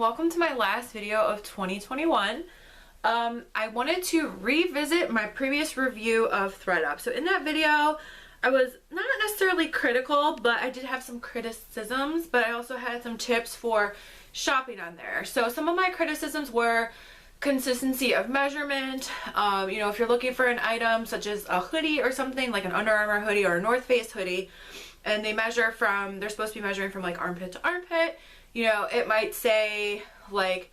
welcome to my last video of 2021. I wanted to revisit my previous review of ThredUp. So in that video, I was not necessarily critical, but I did have some criticisms, but I also had some tips for shopping on there. So some of my criticisms were consistency of measurement. If you're looking for an item such as a hoodie or something, like an Under Armour hoodie or a North Face hoodie, and they're supposed to be measuring from like armpit to armpit, it might say like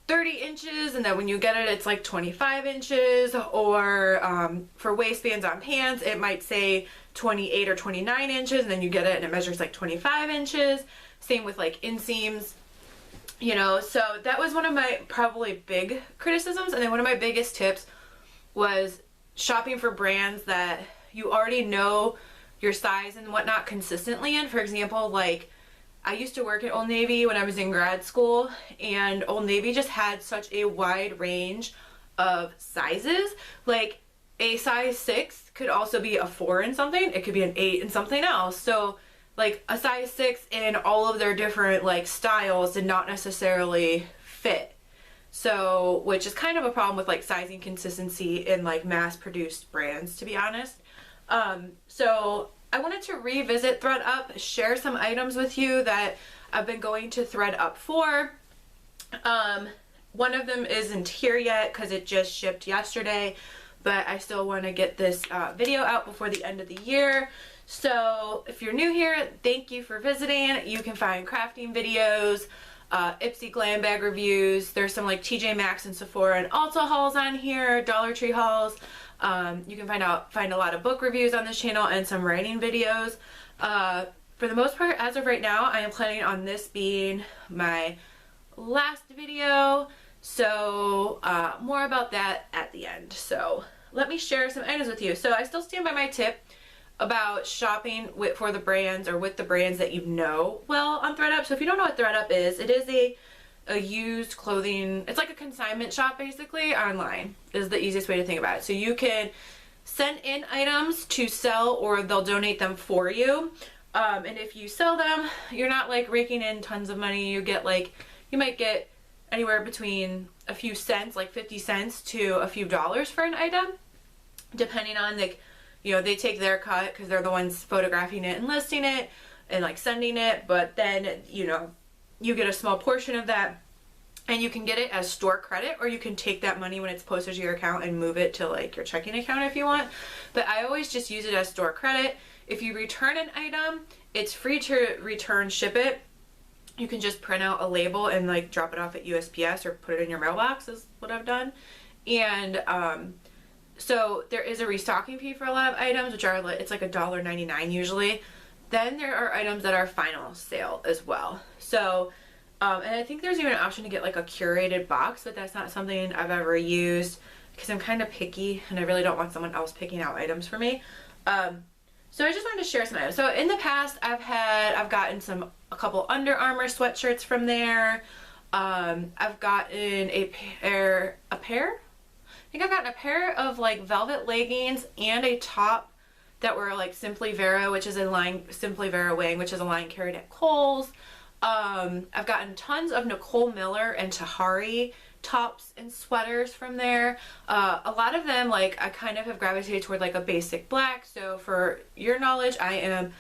30 inches and then when you get it it's like 25 inches, or for waistbands on pants it might say 28 or 29 inches and then you get it and it measures like 25 inches. Same with like inseams, so that was one of my probably big criticisms. And then one of my biggest tips was shopping for brands that you already know your size and whatnot consistently in. For example, like I used to work at Old Navy when I was in grad school, and Old Navy just had such a wide range of sizes. Like a size 6 could also be a 4 in something, it could be an 8 in something else. So like a size 6 in all of their different like styles did not necessarily fit. So, which is kind of a problem with like sizing consistency in like mass produced brands, to be honest. So I wanted to revisit ThredUp, share some items with you that I've been going to ThredUp for. One of them isn't here yet because it just shipped yesterday, but I still want to get this video out before the end of the year. So if you're new here, thank you for visiting. You can find crafting videos, Ipsy glam bag reviews. There's some like TJ Maxx and Sephora and Ulta hauls on here, Dollar Tree hauls. You can find a lot of book reviews on this channel and some writing videos. For the most part, as of right now, I am planning on this being my last video. So more about that at the end. So let me share some items with you. So I still stand by my tip about shopping for the brands or with the brands that you know well on ThredUp. So if you don't know what ThredUp is, it is a used clothing, it's like a consignment shop basically online, is the easiest way to think about it. So you can send in items to sell or they'll donate them for you. And if you sell them, you're not like raking in tons of money. You might get anywhere between a few cents, like 50 cents to a few dollars for an item, depending on they take their cut because they're the ones photographing it and listing it and like sending it, but then you get a small portion of that, and you can get it as store credit, or you can take that money when it's posted to your account and move it to like your checking account if you want. But I always just use it as store credit. If you return an item, it's free to return, ship it. You can just print out a label and like drop it off at USPS or put it in your mailbox is what I've done. And so there is a restocking fee for a lot of items, which are it's like $1.99 usually. Then there are items that are final sale as well. So, and I think there's even an option to get like a curated box, but that's not something I've ever used because I'm kind of picky and I really don't want someone else picking out items for me. So I just wanted to share some items. So in the past, I've gotten a couple Under Armour sweatshirts from there. I've gotten I think I've gotten a pair of like velvet leggings and a top that were like Simply Vera, which is a line, Simply Vera Wing, which is a line carried at Kohl's. I've gotten tons of Nicole Miller and Tahari tops and sweaters from there. A lot of them, like I kind of have gravitated toward like a basic black. So for your knowledge, I am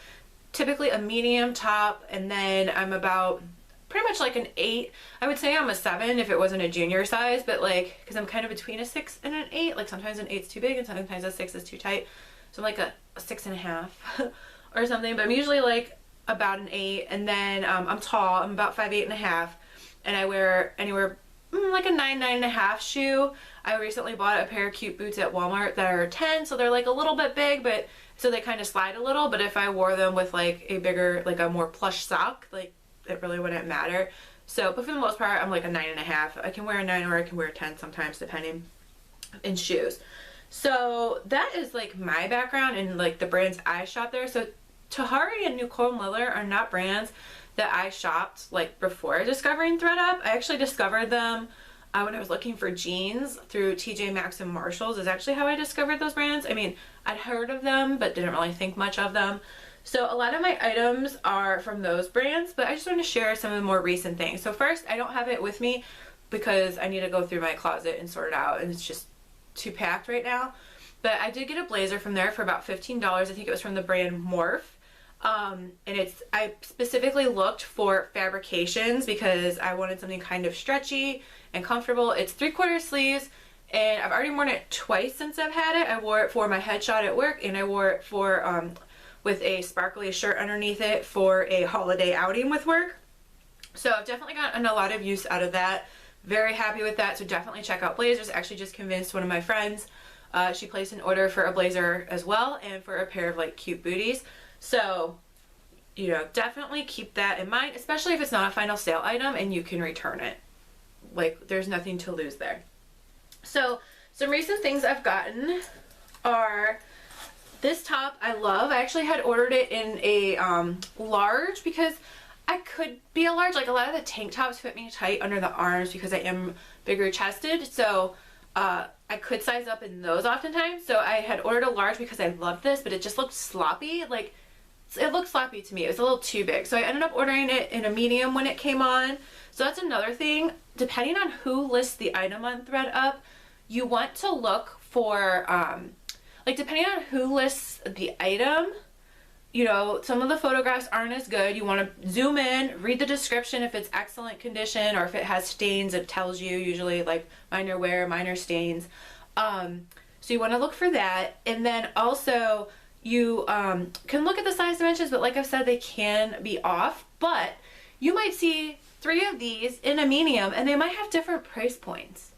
typically a medium top, and then I'm about pretty much like an 8. I would say I'm a 7 if it wasn't a junior size, but like because I'm kind of between a 6 and an 8. Like sometimes an 8's too big and sometimes a 6 is too tight. So I'm like a 6.5 or something, but I'm usually like about an 8. And then I'm tall, I'm about 5'8.5", and I wear anywhere like a 9.5 shoe. I recently bought a pair of cute boots at Walmart that are 10, so they're like a little bit big, but so they kind of slide a little. But if I wore them with like a bigger, like a more plush sock, like it really wouldn't matter. So, but for the most part, I'm like a 9.5. I can wear a 9 or I can wear a 10 sometimes, depending in shoes. So that is like my background and like the brands I shop there. So Tahari and Nicole Miller are not brands that I shopped like before discovering ThredUp. I actually discovered them when I was looking for jeans through TJ Maxx and Marshalls is actually how I discovered those brands. I mean, I'd heard of them, but didn't really think much of them. So a lot of my items are from those brands, but I just want to share some of the more recent things. So first, I don't have it with me because I need to go through my closet and sort it out, and it's just too packed right now. But I did get a blazer from there for about $15. I think it was from the brand Morph. And I specifically looked for fabrications because I wanted something kind of stretchy and comfortable. It's 3/4 sleeves, and I've already worn it twice since I've had it. I wore it for my headshot at work, and I wore it for with a sparkly shirt underneath it for a holiday outing with work. So I've definitely gotten a lot of use out of that. Very happy with that, so definitely check out blazers. Actually just convinced one of my friends, she placed an order for a blazer as well and for a pair of like cute booties. So, you know, definitely keep that in mind, especially if it's not a final sale item and you can return it. Like, there's nothing to lose there. So, some recent things I've gotten are this top I love. I actually had ordered it in a large because I could be a large. Like, a lot of the tank tops fit me tight under the arms because I am bigger chested. So, I could size up in those oftentimes. So I had ordered a large because I loved this, but it just looked sloppy. Like, it looked sloppy to me. It was a little too big. So I ended up ordering it in a medium when it came on. So that's another thing. Depending on who lists the item on ThredUp, you want to look for, like, depending on who lists the item, you know, some of the photographs aren't as good. You want to zoom in, read the description if it's excellent condition, or if it has stains, it tells you usually, like, minor wear, minor stains. So you want to look for that. And then also you can look at the size dimensions, but like I've said, they can be off. But you might see 3 of these in a medium and they might have different price points.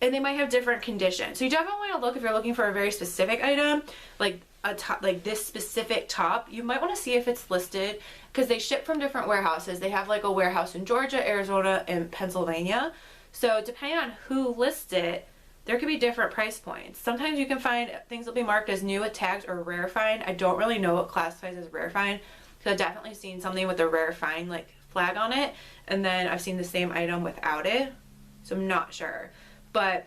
And they might have different conditions. So you definitely want to look if you're looking for a very specific item, like a top, like this specific top. You might want to see if it's listed because they ship from different warehouses. They have like a warehouse in Georgia, Arizona, and Pennsylvania. So depending on who lists it, there could be different price points. Sometimes you can find things will be marked as new with tags or rare find. I don't really know what classifies as rare find because I've definitely seen something with a rare find like flag on it, and then I've seen the same item without it. So I'm not sure. But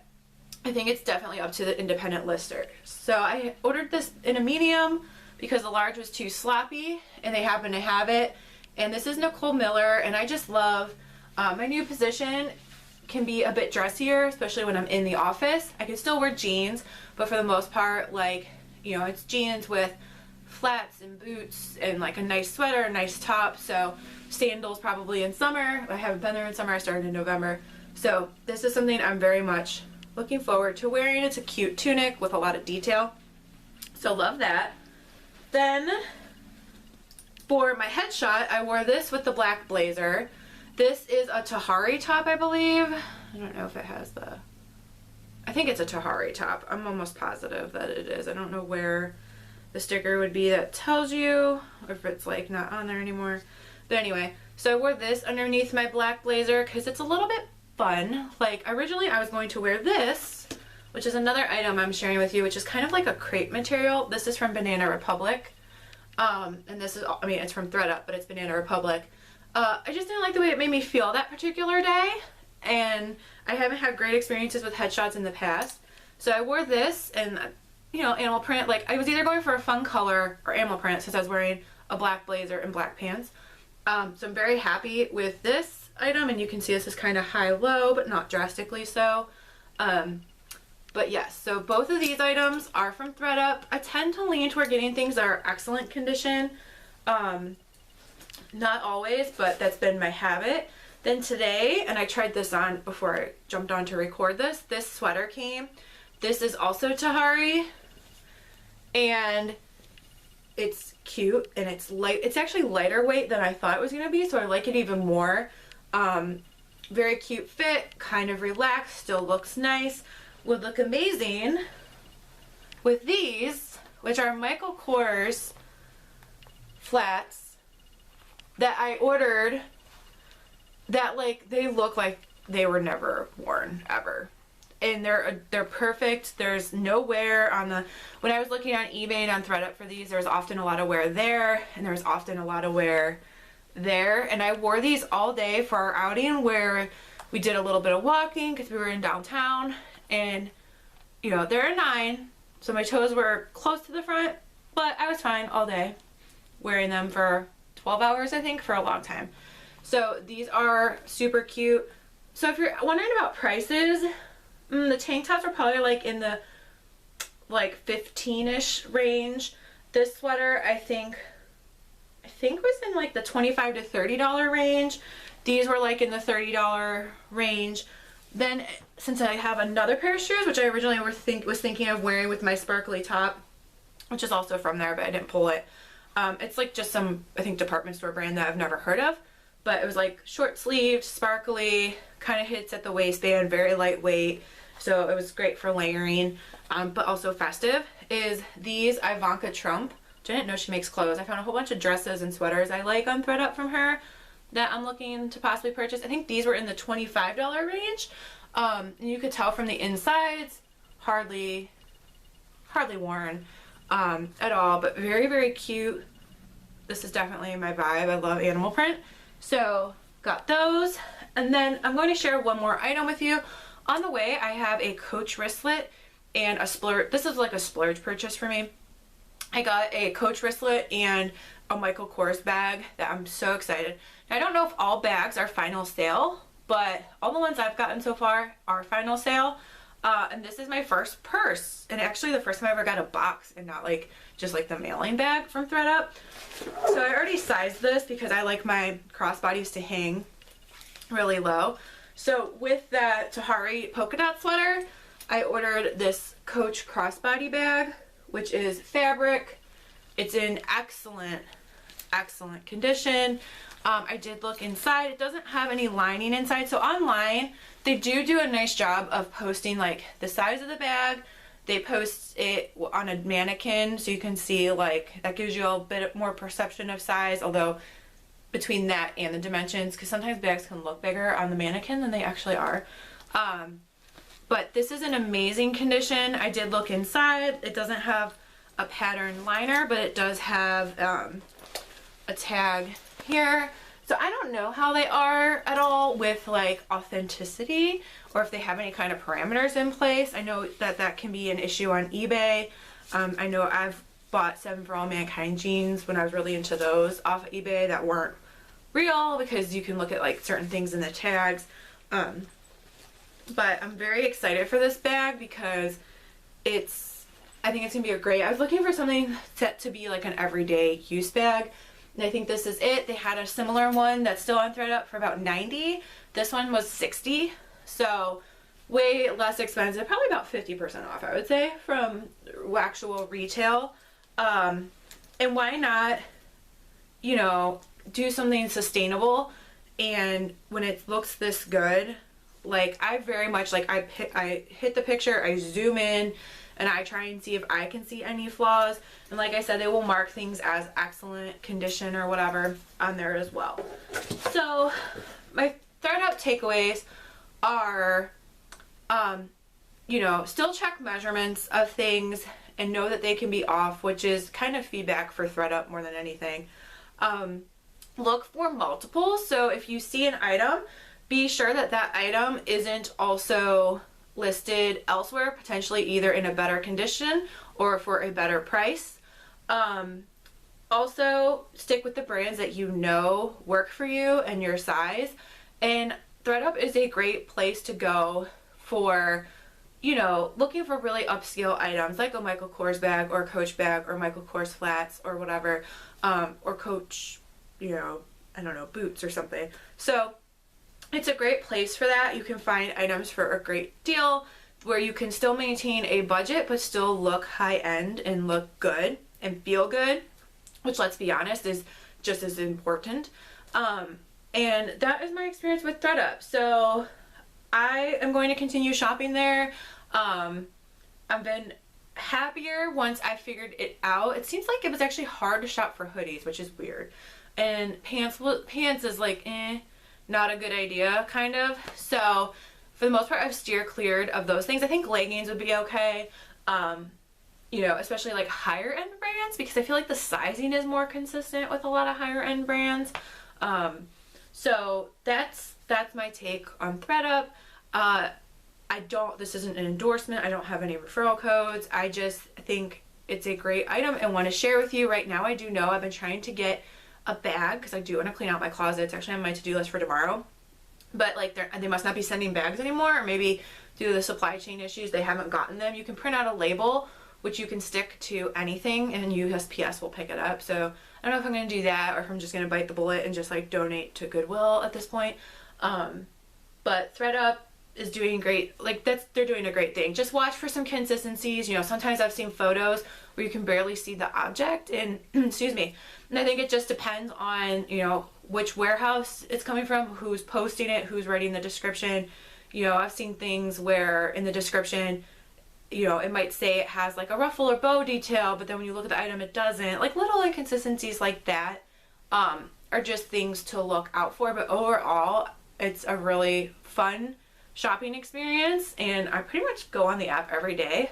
I think it's definitely up to the independent lister. So I ordered this in a medium because the large was too sloppy and they happen to have it. And this is Nicole Miller, and I just love my new position can be a bit dressier, especially when I'm in the office. I can still wear jeans, but for the most part, like, you know, it's jeans with flats and boots and like a nice sweater, a nice top. So sandals probably in summer. I haven't been there in summer. I started in November. So this is something I'm very much looking forward to wearing. It's a cute tunic with a lot of detail. So love that. Then for my headshot, I wore this with the black blazer. This is a Tahari top, I believe. I don't know if it has the... I think it's a Tahari top. I'm almost positive that it is. I don't know where the sticker would be that tells you, or if it's like not on there anymore. But anyway, so I wore this underneath my black blazer because it's a little bit fun. Like, originally I was going to wear this, which is another item I'm sharing with you, which is kind of like a crepe material. This is from Banana Republic. And this is, I mean, it's from ThredUp, but it's Banana Republic. I just didn't like the way it made me feel that particular day, and I haven't had great experiences with headshots in the past. So I wore this and, you know, animal print. Like, I was either going for a fun color or animal print since I was wearing a black blazer and black pants. So I'm very happy with this item, and you can see this is kind of high-low, but not drastically so. But yes, so both of these items are from ThredUp. I tend to lean toward getting things that are excellent condition. Not always, but that's been my habit. Then today, and I tried this on before I jumped on to record this, this sweater came. This is also Tahari, and it's cute, and it's light. It's actually lighter weight than I thought it was going to be, so I like it even more. Very cute fit, kind of relaxed, still looks nice. Would look amazing with these, which are Michael Kors flats that I ordered that, like, they look like they were never worn ever. And they're perfect. There's no wear on the... When I was looking on eBay and on ThredUp for these, there's often a lot of wear there, and there's often a lot of wear there. And I wore these all day for our outing where we did a little bit of walking because we were in downtown. And, you know, they're a 9, so my toes were close to the front, but I was fine all day. wearing them for 12 hours, I think, for a long time. So these are super cute. So if you're wondering about prices, the tank tops are probably like in the like 15-ish range. This sweater I think was in like the $25 to $30 range. These were like in the $30 range. Then since I have another pair of shoes, which I originally was thinking of wearing with my sparkly top, which is also from there, but I didn't pull it. It's like just some, I think, department store brand that I've never heard of. But it was like short sleeved, sparkly, kind of hits at the waistband, very lightweight. So it was great for layering, but also festive. Is these Ivanka Trump, which I didn't know she makes clothes. I found a whole bunch of dresses and sweaters I like on ThredUp from her that I'm looking to possibly purchase. I think these were in the $25 range. And you could tell from the insides, hardly worn at all, but very, very cute. This is definitely my vibe. I love animal print. So got those. And then I'm going to share one more item with you. On the way, I have a Coach wristlet and a splurge. This is like a splurge purchase for me. I got a Coach wristlet and a Michael Kors bag that I'm so excited. Now, I don't know if all bags are final sale, but all the ones I've gotten so far are final sale. And this is my first purse, and actually the first time I ever got a box and not like just like the mailing bag from ThredUp. So I already sized this because I like my crossbodies to hang really low. So with that Tahari polka dot sweater, I ordered this Coach crossbody bag, which is fabric. It's in excellent condition. I did look inside. It doesn't have any lining inside. So online, they do a nice job of posting like the size of the bag. They post it on a mannequin so you can see, like, that gives you a bit more perception of size, although between that and the dimensions, because sometimes bags can look bigger on the mannequin than they actually are. But this is in amazing condition. I did look inside. It doesn't have a pattern liner, but it does have a tag here. So I don't know how they are at all with like authenticity, or if they have any kind of parameters in place. I know that can be an issue on eBay. I know I've bought 7 for All Mankind jeans when I was really into those off of eBay that weren't real, because you can look at like certain things in the tags. But I'm very excited for this bag because I think it's gonna be I was looking for something set to be like an everyday use bag. And I think this is it. They had a similar one that's still on ThredUp for about $90. This one was $60. So way less expensive, probably about 50% off, I would say, from actual retail. And why not, you know, do something sustainable? And when it looks this good, like, I very much, like, I hit the picture, I zoom in, and I try and see if I can see any flaws. And like I said, they will mark things as excellent condition or whatever on there as well. So my ThredUp takeaways are, you know, still check measurements of things and know that they can be off, which is kind of feedback for ThredUp more than anything. Look for multiples. So if you see an item, be sure that that item isn't also listed elsewhere, potentially either in a better condition or for a better price. Also, stick with the brands that you know work for you and your size. And ThredUp is a great place to go for, you know, looking for really upscale items like a Michael Kors bag or Coach bag or Michael Kors flats or whatever, or Coach, you know, I don't know, boots or something. So it's a great place for that. You can find items for a great deal where you can still maintain a budget but still look high-end and look good and feel good, which, let's be honest, is just as important. And that is my experience with ThredUp. So I am going to continue shopping there. I've been happier once I figured it out. It seems like it was actually hard to shop for hoodies, which is weird. And pants is like, not a good idea, kind of. So for the most part, I've steered cleared of those things. I think leggings would be okay. You know, especially like higher end brands, because I feel like the sizing is more consistent with a lot of higher end brands. So that's my take on ThredUp. This isn't an endorsement. I don't have any referral codes. I just think it's a great item and want to share with you. Right now I do know I've been trying to get a bag because I do want to clean out my closet. It's actually on my to-do list for tomorrow. But like they must not be sending bags anymore, or maybe due to the supply chain issues they haven't gotten them. You can print out a label which you can stick to anything and USPS will pick it up. So I don't know if I'm going to do that or if I'm just going to bite the bullet and just like donate to Goodwill at this point. But ThredUp is doing great. Like they're doing a great thing. Just watch for some consistencies. You know, sometimes I've seen photos where you can barely see the object and excuse me. And I think it just depends on, you know, which warehouse it's coming from, who's posting it, who's writing the description. You know, I've seen things where in the description, you know, it might say it has like a ruffle or bow detail, but then when you look at the item, it doesn't. Like little inconsistencies like that are just things to look out for. But overall, it's a really fun shopping experience, and I pretty much go on the app every day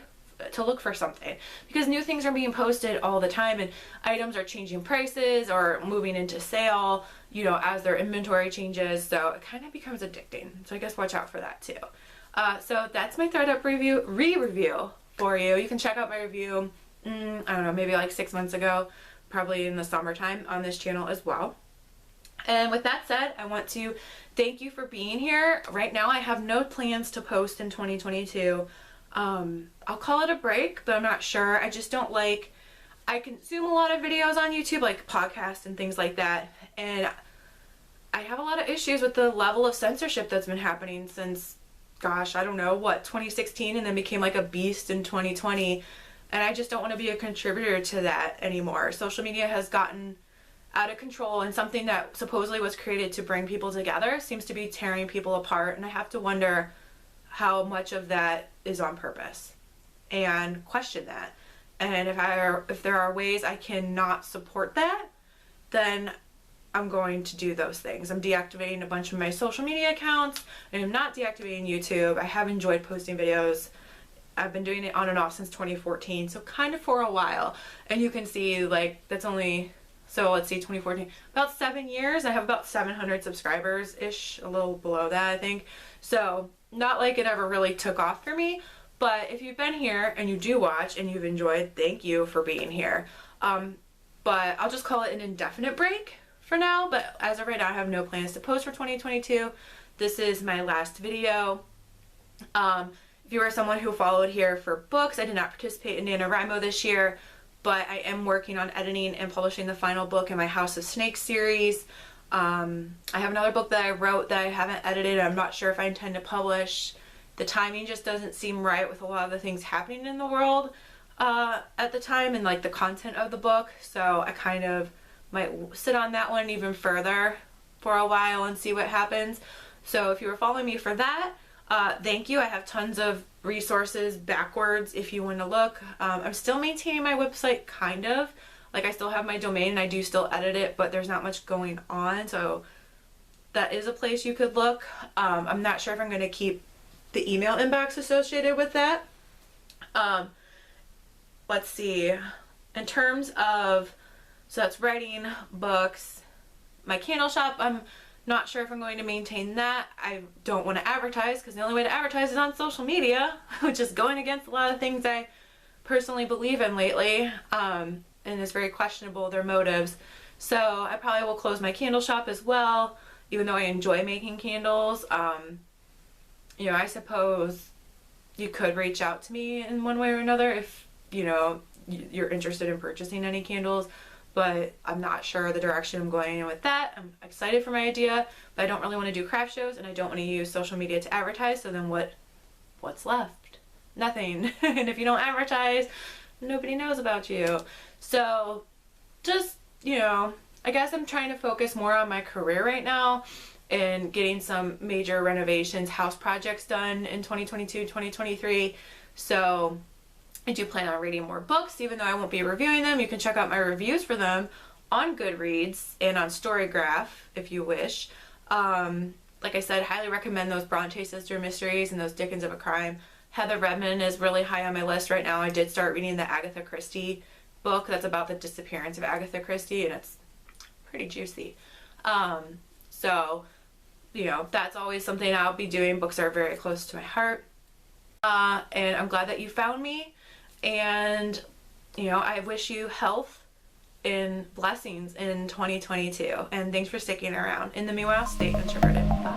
to look for something because new things are being posted all the time and items are changing prices or moving into sale, you know, as their inventory changes. So it kind of becomes addicting. So I guess watch out for that too. So that's my ThredUp review for you. You can check out my review, I don't know, maybe like 6 months ago, probably in the summertime on this channel as well. And with that said, I want to thank you for being here. Right now I have no plans to post in 2022. I'll call it a break, but I'm not sure. I just don't like, I consume a lot of videos on YouTube, like podcasts and things like that. And I have a lot of issues with the level of censorship that's been happening since, gosh, I don't know, what, 2016, and then became like a beast in 2020. And I just don't want to be a contributor to that anymore. Social media has gotten out of control, and something that supposedly was created to bring people together seems to be tearing people apart. And I have to wonder how much of that is on purpose and question that. And if there are ways I cannot support that, then I'm going to do those things. I'm deactivating a bunch of my social media accounts, and I'm not deactivating YouTube. I have enjoyed posting videos. I've been doing it on and off since 2014, so kind of for a while. And you can see, like, that's only, so let's see, 2014, about 7 years. I have about 700 subscribers-ish, a little below that, I think. So not like it ever really took off for me, but if you've been here and you do watch and you've enjoyed, thank you for being here. But I'll just call it an indefinite break for now, but as of right now I have no plans to post for 2022. This is my last video. If you are someone who followed here for books, I did not participate in NaNoWriMo this year, but I am working on editing and publishing the final book in my House of Snakes series. I have another book that I wrote that I haven't edited. I'm not sure if I intend to publish. The timing just doesn't seem right with a lot of the things happening in the world at the time and like the content of the book. So I kind of might sit on that one even further for a while and see what happens. So if you were following me for that, thank you. I have tons of resources backwards if you want to look. I'm still maintaining my website, kind of. Like, I still have my domain and I do still edit it, but there's not much going on. So that is a place you could look. I'm not sure if I'm going to keep the email inbox associated with that. Let's see. In terms of, so that's writing, books, my candle shop, I'm not sure if I'm going to maintain that. I don't want to advertise because the only way to advertise is on social media, which is going against a lot of things I personally believe in lately. And it's very questionable, their motives. So I probably will close my candle shop as well, even though I enjoy making candles. You know, I suppose you could reach out to me in one way or another if, you know, you're interested in purchasing any candles, but I'm not sure the direction I'm going in with that. I'm excited for my idea, but I don't really want to do craft shows and I don't want to use social media to advertise. So then what's left? Nothing. And if you don't advertise, nobody knows about you. So just, you know, I guess I'm trying to focus more on my career right now and getting some major renovations, house projects done in 2022, 2023. So I do plan on reading more books, even though I won't be reviewing them. You can check out my reviews for them on Goodreads and on Storygraph if you wish. Like I said, highly recommend those Bronte Sister mysteries and those Dickens of a Crime. Heather Redmond is really high on my list right now. I did start reading the Agatha Christie book that's about the disappearance of Agatha Christie, and it's pretty juicy. So, you know, that's always something I'll be doing. Books are very close to my heart. And I'm glad that you found me. And you know, I wish you health and blessings in 2022. And thanks for sticking around. In the meanwhile, stay introverted. Bye.